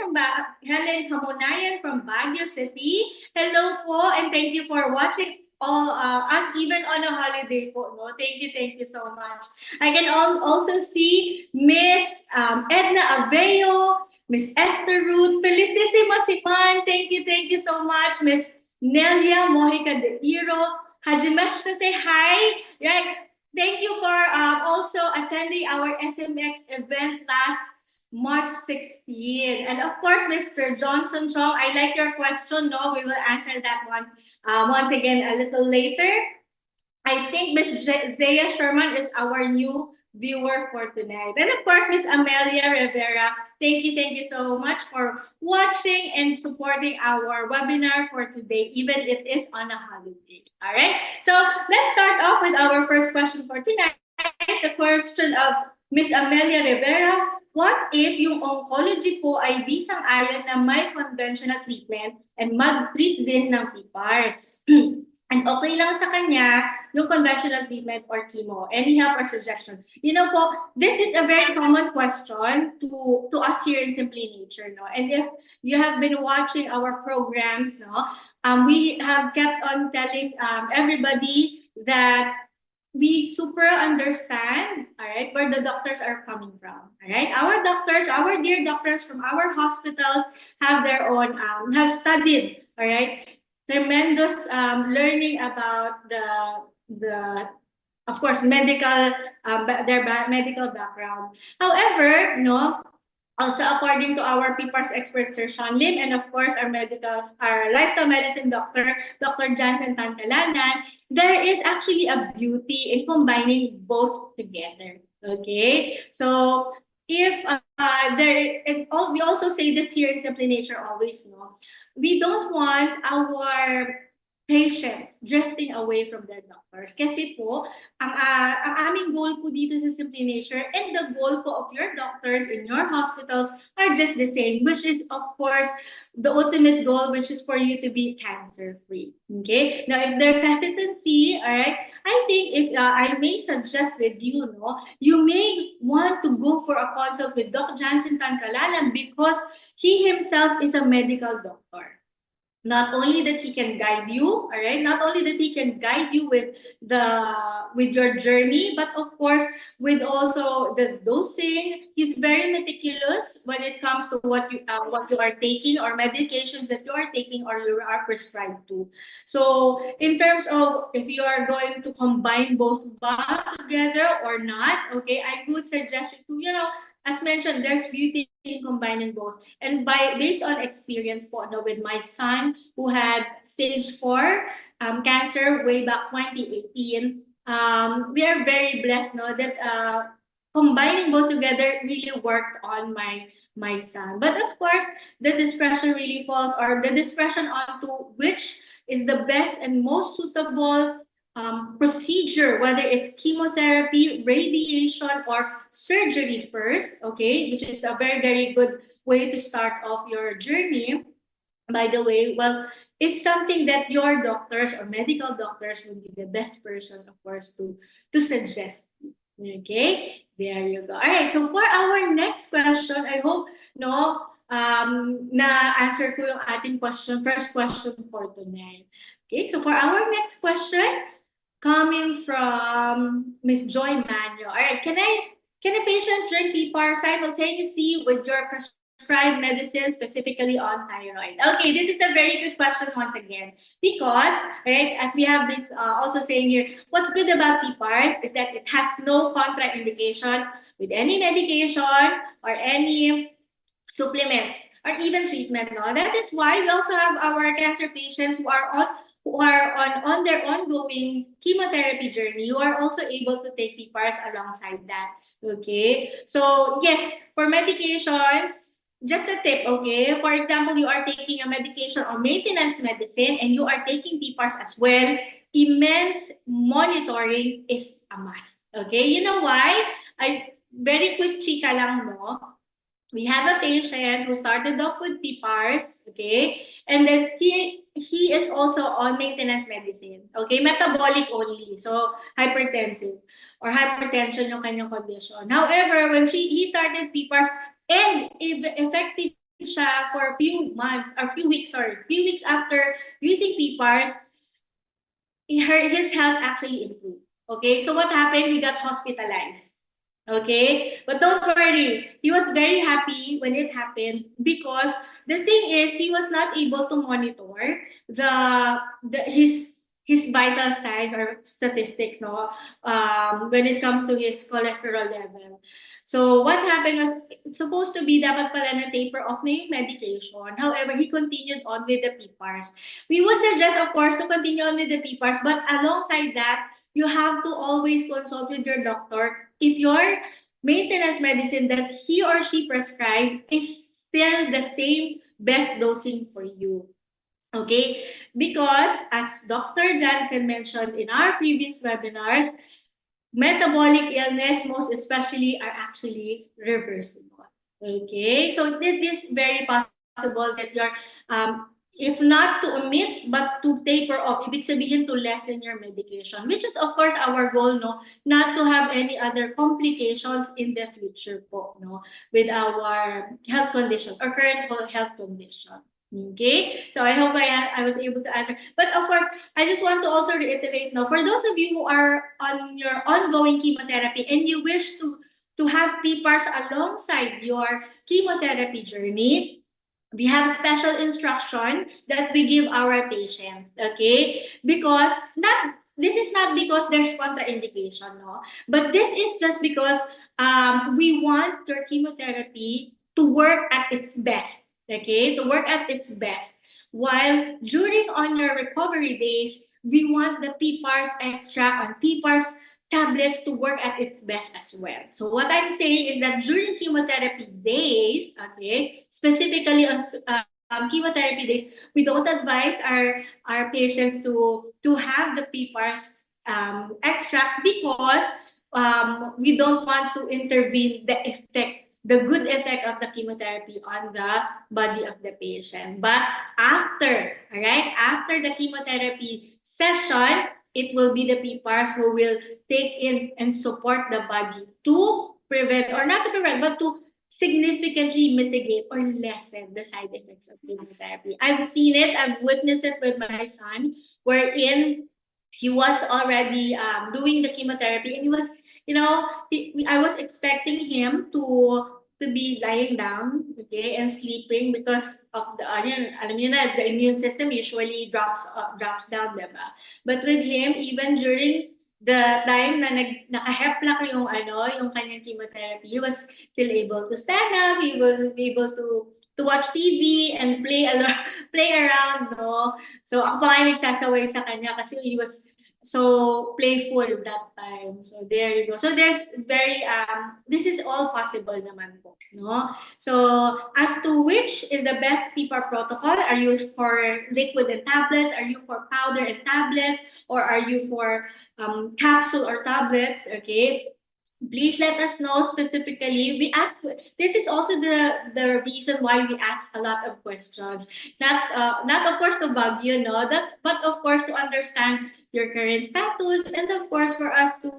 S1: Helen Kamunayan from Baguio City. Hello po, and thank you for watching all us even on a holiday po, no? Thank you so much. I can also see Miss Edna Aveo, Miss Esther Ruth, Felicissima Sipan, thank you so much. Miss Nelia Mojica de Iro, Hajimesh to say hi. Right. Thank you for also attending our SMX event last March 16. And of course, Mr. Johnson Chong, I like your question. No, we will answer that one once again a little later. I think Miss Zaya Sherman is our new viewer for tonight. And of course, Miss Amelia Rivera, thank you so much for watching and supporting our webinar for today, even if it is on a holiday. All right, so let's start off with our first question for tonight. The question of Miss Amelia Rivera, what if yung oncology po ay di sang-ayon na may conventional treatment and mag-treat din ng PPARs? And okay lang sa kanya yung conventional treatment or chemo. Any help or suggestion? You know po, this is a very common question to us here in Simply Nature, no? And if you have been watching our programs, no, we have kept on telling everybody that we super understand, all right, where the doctors are coming from, all right? Our doctors, our dear doctors from our hospitals have their own, have studied, all right, tremendous learning about the of course medical their medical background. However, no, also according to our PPARS expert Sir Shyan Lim and of course our lifestyle medicine doctor Dr. Jansen Tancalanan, there is actually a beauty in combining both together. Okay, so if we also say this here in Simply Nature always, no, we don't want our patients drifting away from their doctors. Kasi po, ang aming goal po dito sa Simply Nature and the goal po of your doctors in your hospitals are just the same, which is of course the ultimate goal, which is for you to be cancer-free. Okay? Now, if there's hesitancy, all right, I think if I may suggest with you, no, you may want to go for a consult with Dr. Jansen Tancalanan because he himself is a medical doctor. Not only that he can guide you, all right, not only that he can guide you with your journey, but of course with also the dosing. He's very meticulous when it comes to what you are taking, or medications that you are taking or you are prescribed to. So in terms of if you are going to combine both ba together or not, okay, I would suggest you to, as mentioned, there's beauty in combining both. And based on experience po, no, with my son who had stage 4 cancer way back 2018, we are very blessed, no, that combining both together really worked on my son. But of course, the discretion really falls, or the discretion onto which is the best and most suitable procedure, whether it's chemotherapy, radiation, or surgery first, okay, which is a very, very good way to start off your journey, by the way. Well, it's something that your doctors or medical doctors will be the best person, of course, to suggest. Okay, there you go. All right, so for our next question, I hope no na answer ko yung ating first question for tonight. Okay, so for our next question, coming from Miss Joy Manuel. All right, can a patient drink PPAR simultaneously with your prescribed medicine, specifically on thyroid? Okay, this is a very good question once again, because, right, as we have been also saying here, what's good about PPARs is that it has no contraindication with any medication or any supplements or even treatment. No, that is why we also have our cancer patients who are on their ongoing chemotherapy journey, you are also able to take PPARs alongside that. Okay, so yes, for medications, just a tip, okay? For example, you are taking a medication or maintenance medicine and you are taking PPARs as well, immense monitoring is a must. Okay, you know why? Very quick chika lang, no? We have a patient who started off with PPARs, okay? And then he is also on maintenance medicine, okay? Metabolic only, so hypertensive or hypertension yung kanyang condition. However, when he started PPARs, and effective siya for a few months, or few weeks after using PPARs, his health actually improved. Okay, so what happened? He got hospitalized. Okay, but don't worry, he was very happy when it happened, because the thing is he was not able to monitor his vital signs or statistics, no, when it comes to his cholesterol level. So what happened was, it's supposed to be dapat pala na taper off na yung medication. However, he continued on with the PPARs. We would suggest, of course, to continue on with the PPARs, but alongside that, you have to always consult with your doctor if your maintenance medicine that he or she prescribed is still the same best dosing for you. Okay? Because as Dr. Jansen mentioned in our previous webinars, metabolic illness, most especially, are actually reversible. Okay? So it is very possible that you're if not to omit, but to taper off, ibig sabihin to lessen your medication, which is of course our goal, no, not to have any other complications in the future po, no, with our health condition or current health condition. Okay, so I hope I was able to answer. But of course, I just want to also reiterate, no, for those of you who are on your ongoing chemotherapy and you wish to have PPARs alongside your chemotherapy journey, we have special instruction that we give our patients, okay? Because this is not because there's contraindication, no? But this is just because we want your chemotherapy to work at its best, okay? To work at its best. While during on your recovery days, we want the PPARs extract on PPARs tablets to work at its best as well. So what I'm saying is that during chemotherapy days, okay, specifically on chemotherapy days, we don't advise our patients to have the PPARs extracts, because we don't want to intervene the good effect of the chemotherapy on the body of the patient. But after, all right, after the chemotherapy session, it will be the PPARs who will take in and support the body to prevent, or not to prevent, but to significantly mitigate or lessen the side effects of chemotherapy. I've seen it, I've witnessed it with my son, wherein he was already doing the chemotherapy, and he was, I was expecting him to be lying down, okay, and sleeping because of the alam niyo na, the immune system usually drops down, diba? But with him, even during the time na nakaheplak yung kanyang chemotherapy, he was still able to stand up, he was able to watch TV and play around, no? So ako pa nga yung nagsasaway sa kanya kasi he was so playful that time. So there you go. So there's this is all possible naman po, no? So as to which is the best PPAR protocol, are you for liquid and tablets? Are you for powder and tablets? Or are you for capsule or tablets? Okay. Please let us know specifically. This is also the reason why we ask a lot of questions. Not of course to bug you, no, but of course to understand your current status, and of course for us to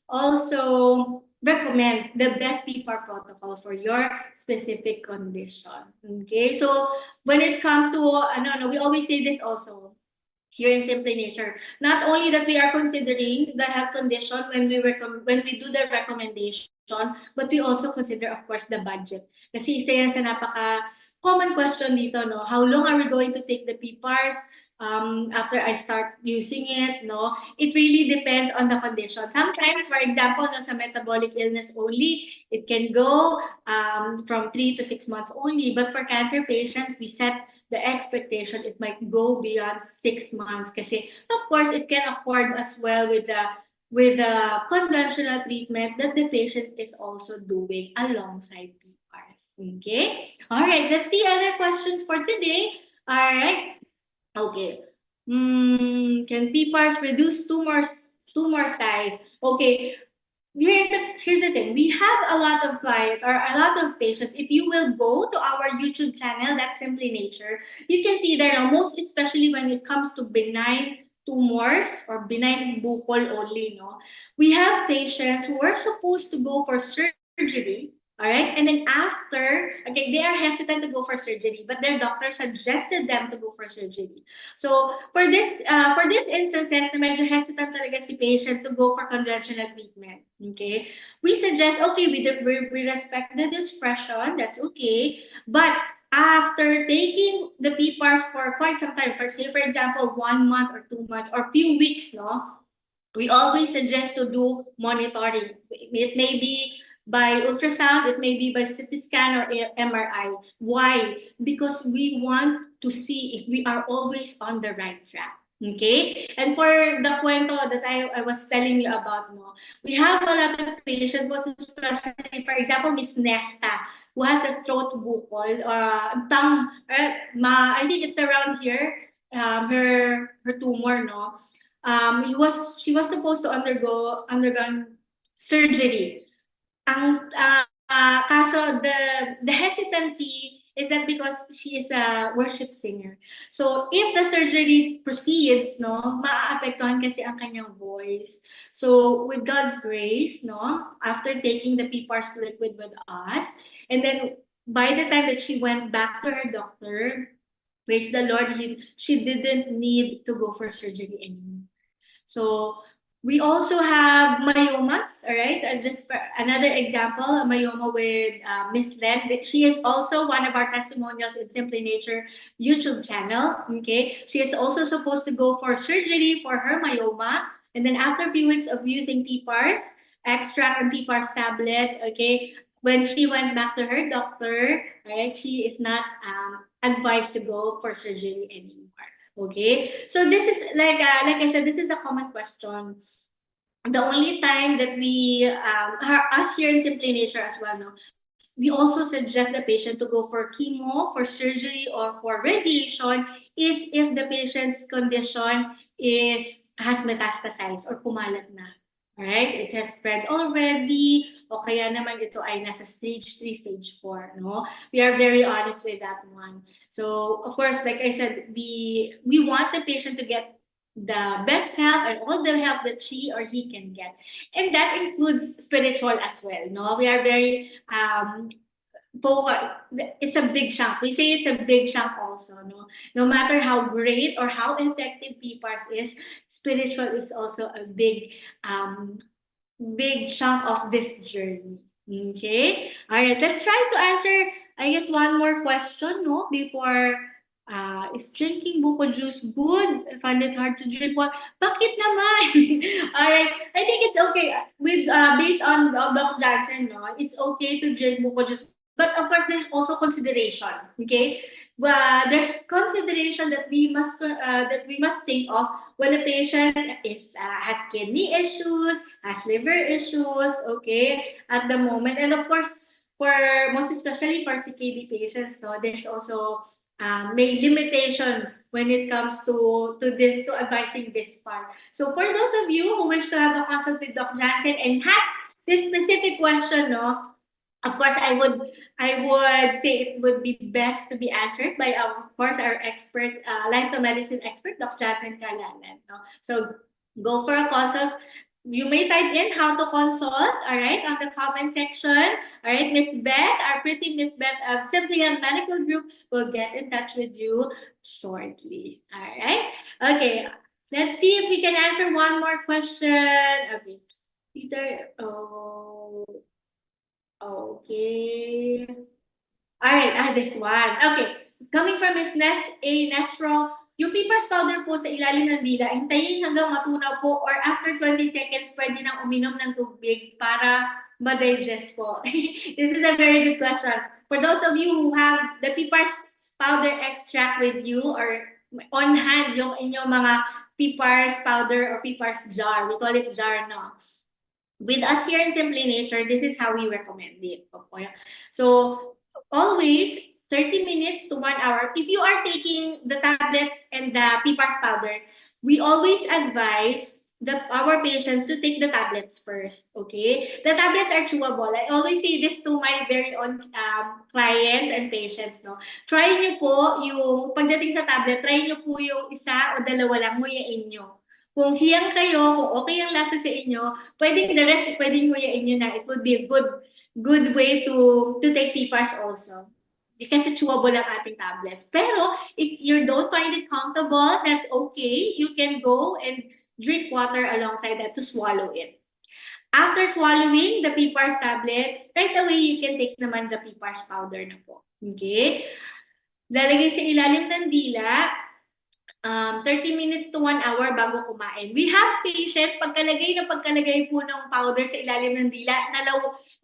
S1: also recommend the best PPAR protocol for your specific condition. Okay, so when it comes to we always say this also here in Simply Nature. Not only that we are considering the health condition when we do the recommendation, but we also consider, of course, the budget. Kasi isa yan sa napaka-common question dito, no? How long are we going to take the PPARs after I start using it, no? It really depends on the condition. Sometimes, for example, no, sa metabolic illness only, it can go from 3 to 6 months only. But for cancer patients, we set the expectation it might go beyond 6 months. Kasi, of course, it can accord as well with the conventional treatment that the patient is also doing alongside PPARs. Okay? All right, let's see other questions for today. All right. Okay. Can PPARs reduce tumor size? Okay. Here's the thing. We have a lot of clients or a lot of patients. If you will go to our YouTube channel, that's Simply Nature, you can see there now, most especially when it comes to benign tumors or benign bukol only, no? We have patients who are supposed to go for surgery. All right, and then after, okay, they are hesitant to go for surgery, but their doctor suggested them to go for surgery. So for this instances, na medyo hesitant talaga si patient to go for conventional treatment. Okay, we suggest, okay, we respect the discretion, that's okay, but after taking the PPARs for quite some time, for example, 1 month or 2 months or few weeks, no, we always suggest to do monitoring. It may be by ultrasound, it may be by CT scan or MRI. Why? Because we want to see if we are always on the right track. Okay? And for the cuento that I was telling you about, no, we have a lot of patients, especially, for example, Miss Nesta, who has a throat buccal, tongue, I think it's around here, her tumor, no? She was supposed to undergo surgery. Kaso the hesitancy is that because she is a worship singer. So if the surgery proceeds, no, maaapektuhan kasi ang kanyang voice. So with God's grace, no, after taking the PPARs liquid with us, and then by the time that she went back to her doctor, praise the Lord, she didn't need to go for surgery anymore. So we also have myomas, all right? Just for another example, a myoma with Miss Len. She is also one of our testimonials in Simply Nature YouTube channel, okay? She is also supposed to go for surgery for her myoma. And then after a few weeks of using PPARs, extract and PPARs tablet, okay? When she went back to her doctor, right, she is not advised to go for surgery anymore. Okay, so this is like I said, this is a common question. The only time that we, us here in Simply Nature as well, no, we also suggest the patient to go for chemo, for surgery, or for radiation is if the patient's condition has metastasized or kumalat na. Right? It has spread already, o kaya naman ito ay nasa stage 3, stage 4, no? We are very honest with that one. So, of course, like I said, we want the patient to get the best health and all the help that she or he can get. And that includes spiritual as well, no? We are very it's a big chunk. We say it's a big chunk also, no? No matter how great or how effective PPARS is, spiritual is also a big chunk of this journey. Okay? All right, let's try to answer, I guess, one more question, no? Before, is drinking buko juice good? I find it hard to drink one. Bakit naman? All right, I think it's okay. With, based on Doc Jansen, no? It's okay to drink buko juice. But of course, there's also consideration, okay? There's consideration that we must think of when a patient has kidney issues, has liver issues, okay, at the moment. And of course, for most especially for CKD patients, no, there's also may limitation when it comes to advising this part. So for those of you who wish to have a consult with Doc Jansen and has this specific question, no, of course, I would say it would be best to be answered by, of course, our expert, lines of medicine expert, Dr. Jansen Kalalan. No? So go for a consult. You may type in how to consult, all right, on the comment section. All right, Miss Beth, our pretty Miss Beth of Simply a Medical Group will get in touch with you shortly. All right. Okay. Let's see if we can answer one more question. Okay. Peter, oh. Okay. All right, this one. Okay. Coming from Miss Nestro, yung PPARS powder po sa ilalim ng dila, hintayin hanggang matunaw po or after 20 seconds pwede nang uminom ng tubig para ma-digest po. This is a very good question. For those of you who have the PPARS powder extract with you or on hand yung inyong mga PPARS powder or PPARS jar, we call it jar, no? With us here in Simply Nature, this is how we recommend it. Okay? So, always 30 minutes to 1 hour. If you are taking the tablets and the PPARS powder, we always advise our patients to take the tablets first. Okay? The tablets are chewable. I always say this to my very own clients and patients. No? Try nyo po yung, pagdating sa tablet, try nyo po yung isa o dalawa lang, nguyain nyo. Kung hiyang kayo, kung okay ang lasa sa inyo, pwedeng the rest, pwedeng nguyain nyo na. It would be a good way to take PPARS also. Kasi chewable ang ating tablets. Pero, if you don't find it comfortable, that's okay. You can go and drink water alongside that to swallow it. After swallowing the PPARS tablet, right away, you can take naman the PPARS powder na po. Okay? Lalagay sa ilalim ng dila, 30 minutes to 1 hour bago kumain. We have patients, pagkalagay po ng powder sa ilalim ng dila,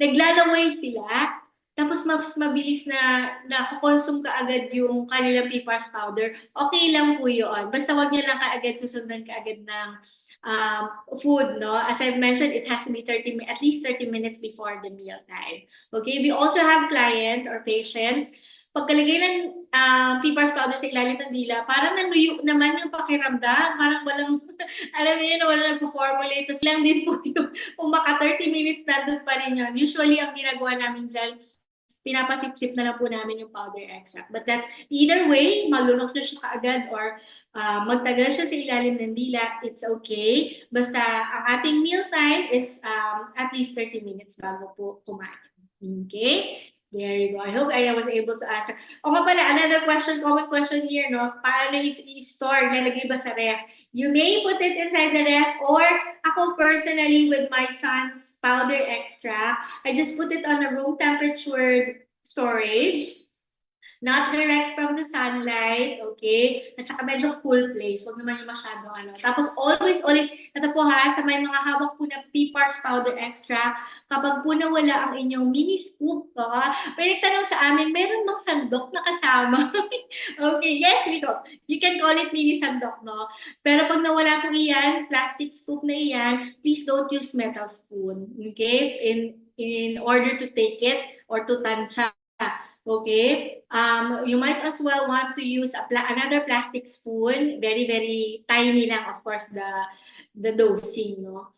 S1: naglalaway sila, tapos mas mabilis na nakukonsume ka agad yung kanilang PPARS powder, okay lang po yun. Basta wag nyo lang kaagad susundan kaagad ng food, no? As I've mentioned, it has to be at least 30 minutes before the meal time. Okay, we also have clients or patients, pagkalagay ng PPARS powder sa ilalim ng dila, parang nanuyo naman yung pakiramdam, parang walang, alam mo yun, walang nagpo-formulate. Tapos lang din po yung, kung maka 30 minutes na doon pa rin yun. Usually, ang ginagawa namin dyan, pinapasip-sip na lang po namin yung powder extract. But that, either way, malunok na siya kaagad or magtagal siya sa ilalim ng dila, it's okay. Basta, ang ating meal time is at least 30 minutes bago po kumain. Okay? There you go. I hope I was able to answer. O nga pala, another question, common question here, no? Paano i-store? Nalagay ba sa ref? You may put it inside the ref, or ako personally with my son's powder extract, I just put it on a room temperature storage. Not direct from the sunlight, okay? At saka medyo cool place. Huwag naman yung masyadong ano. Tapos always, ito po ha, sa may mga hawak po na PPARS powder extract, kapag po nawala ang inyong mini scoop, may nagtanong sa amin, meron bang sandok na kasama? Okay, yes, you can call it mini sandok, no? Pero pag nawala po iyan, plastic scoop na iyan, please don't use metal spoon, okay? In order to take it or to tansya. Okay, you might as well want to use another plastic spoon, very, very tiny lang, of course, the dosing, no?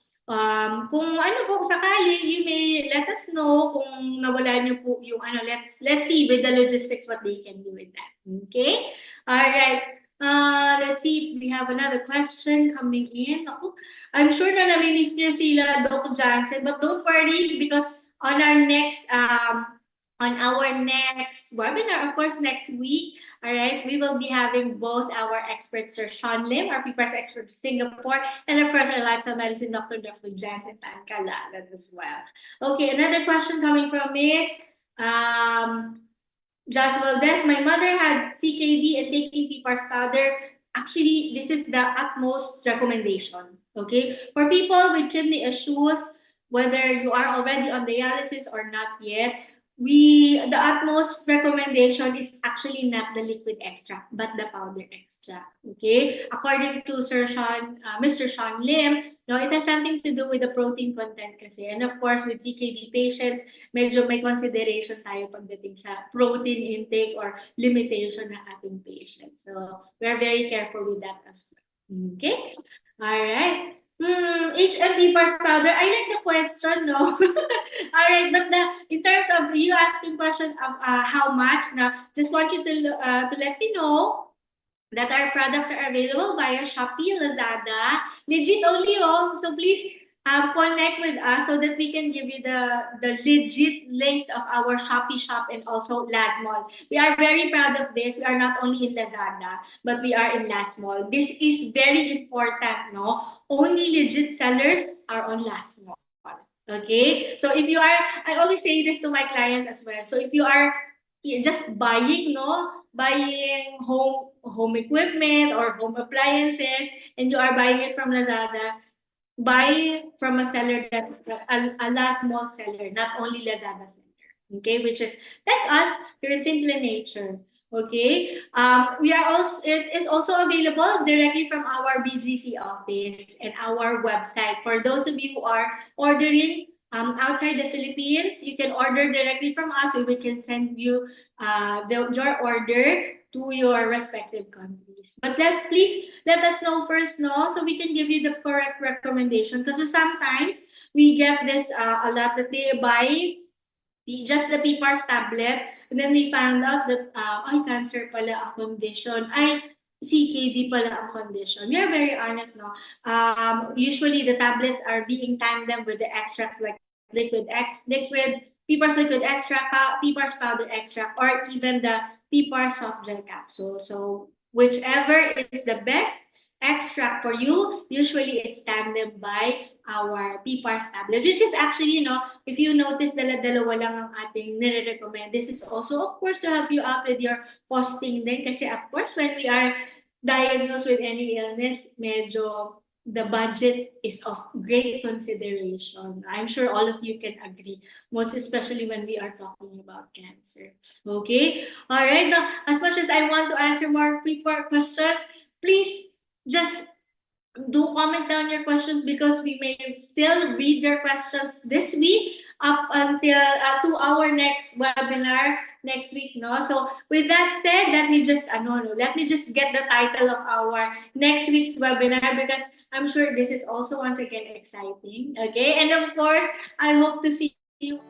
S1: Kung ano po, sakali, you may let us know kung nawala niyo po yung ano, let's see with the logistics what they can do with that. Okay? Alright. Let's see if we have another question coming in. I'm sure na nami-miss niyo sila, Doc Jansen, but don't worry because on our next on our next webinar, of course, next week. All right, we will be having both our experts, Sir Shyan Lim, our PPARS expert from Singapore, and of course, our lifestyle medicine doctor, Dr. Jansen and Mr as well. Okay, another question coming from Miss Jazz Valdez. My mother had CKD and taking PPARS powder. Actually, this is the utmost recommendation. Okay, for people with kidney issues, whether you are already on dialysis or not yet, the utmost recommendation is actually not the liquid extract but the powder extract. Okay, according to Mr. Shyan Lim, no, it has something to do with the protein content kasi, and of course with CKD patients, medyo may consideration tayo pagdating sa protein intake or limitation ng ating patients. So we're very careful with that as well. Okay, all right. HMB bars powder. I like the question, no? All right, but in terms of you asking question of how much, now just want you to let you know that our products are available via Shopee, Lazada, legit only, oh. So please connect with us so that we can give you the legit links of our Shopee shop and also Last Mall. We are very proud of this. We are not only in Lazada, but we are in Last Mall. This is very important, no? Only legit sellers are on Last Mall. Okay, so if you are, I always say this to my clients as well. So if you are just buying, no, buying home equipment or home appliances, and you are buying it from Lazada, buy from a seller that's a last mall seller, not only Lazada seller. Okay, which is like us, you're in Simple Nature. Okay, we are also, it is also available directly from our BGC office and our website. For those of you who are ordering outside the Philippines, you can order directly from us. We can send you your order to your respective countries. But please let us know first, no, so we can give you the correct recommendation. Because sometimes we get this a lot that they buy just the PPARS tablet, and then we found out that ay, cancer pala ang condition, ay CKD pala ang condition. We are very honest, no. Usually the tablets are being tandem with the extracts like PPARS liquid extract, PPARS powder extract, or even the PPARS soft gel capsule. So whichever is the best extract for you, usually it's tandem by our PPARS tablet, which is actually, you know, if you notice, dala-dalawa lang ang ating nire-recommend. This is also, of course, to help you out with your costing din. Kasi, of course, when we are diagnosed with any illness, medyo the budget is of great consideration. I'm sure all of you can agree, most especially when we are talking about cancer. Okay? All right. Now, as much as I want to answer more pre-part questions, please just do comment down your questions because we may still read your questions this week up until to our next webinar next week, no? So with that said, let me just get the title of our next week's webinar because I'm sure this is also once again exciting. Okay, and of course, I hope to see you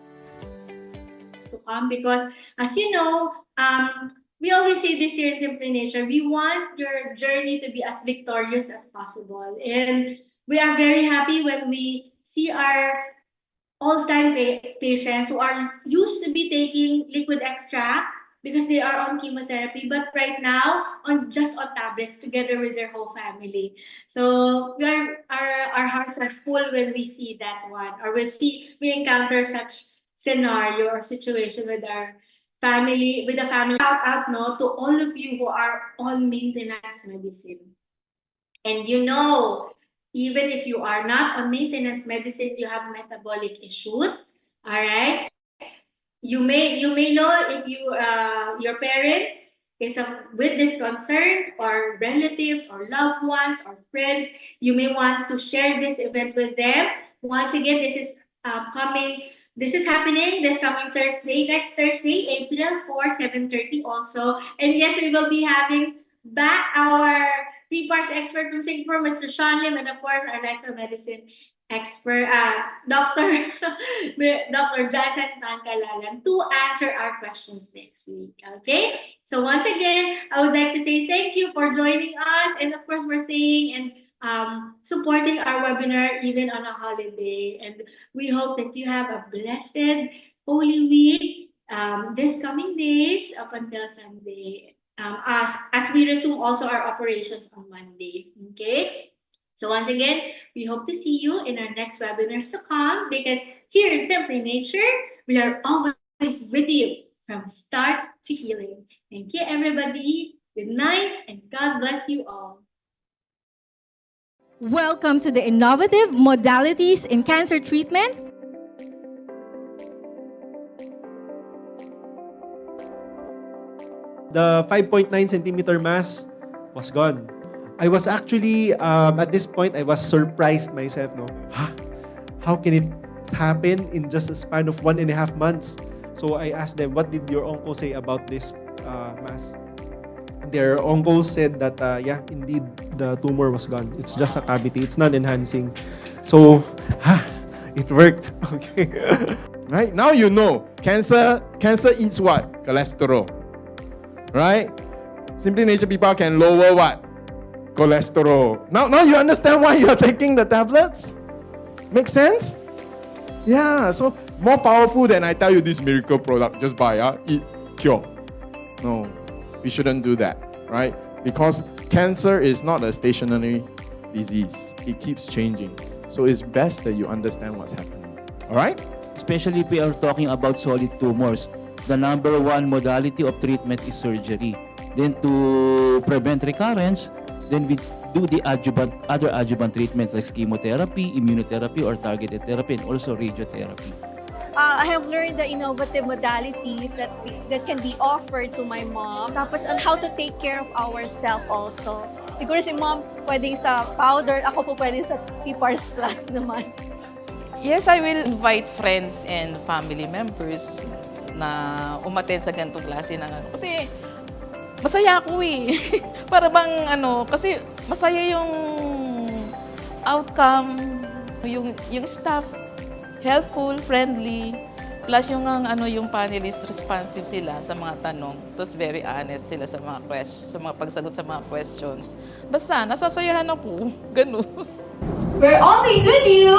S1: to come because as you know, we always say this here in Simple Nature, we want your journey to be as victorious as possible. And we are very happy when we see our all-time patients who are used to be taking liquid extract because they are on chemotherapy, but right now just on tablets together with their whole family. So our hearts are full when we see that one, or we encounter such scenario or situation with our family, with the family. Out no to all of you who are on maintenance medicine. And you know, even if you are not on maintenance medicine, you have metabolic issues. All right. You may know if you your parents is with this concern, or relatives or loved ones or friends, you may want to share this event with them. Once again, this is coming. This is happening this coming Thursday, next Thursday, April 4, 7:30 also. And yes, we will be having back our PPARS expert from Singapore, Mr. Shyan Lim, and of course, our lifestyle medicine expert, Dr. Dr. Jansen and to answer our questions next week. Okay? So once again, I would like to say thank you for joining us, and of course, we're staying and supporting our webinar even on a holiday. And we hope that you have a blessed Holy Week this coming days up until Sunday, as we resume also our operations on Monday. Okay? So once again, we hope to see you in our next webinars to come, because here in Simply Nature, we are always with you from start to healing. Thank you, everybody. Good night, and God bless you all. Welcome to the innovative modalities in cancer treatment.
S2: The 5.9 centimeter mass was gone. I was actually, at this point, I was surprised myself, no? How can it happen in just a span of 1.5 months? So I asked them, what did your uncle say about this mass? Their uncle said that, yeah, indeed, the tumor was gone. It's just a cavity. It's not enhancing. So, it worked. Okay.
S3: Right? Now you know. Cancer eats what? Cholesterol. Right? Simply Nature people can lower what? Cholesterol. Now you understand why you're taking the tablets? Make sense? Yeah, so more powerful than I tell you this miracle product. Just buy, eat, cure. No, we shouldn't do that, right? Because cancer is not a stationary disease. It keeps changing. So it's best that you understand what's happening. All right?
S4: Especially if we are talking about solid tumors, the number one modality of treatment is surgery. Then to prevent recurrence, then we do the other adjuvant treatments like chemotherapy, immunotherapy, or targeted therapy, and also radiotherapy.
S5: I have learned the innovative modalities that can be offered to my mom. Tapos on how to take care of ourselves also. Siguro si mom pwede sa powder, ako po pwede sa PPARS Plus naman.
S6: Yes, I will invite friends and family members na umattend sa ganitong klase ng ano. Kasi masaya ako eh. Para bang kasi masaya yung outcome, yung staff, helpful, friendly, plus yung yung panelist responsive sila sa mga tanong. Tapos very honest sila sa mga pagsagot sa mga questions. Basta nasasayahan ako. Ganun.
S7: We're always with you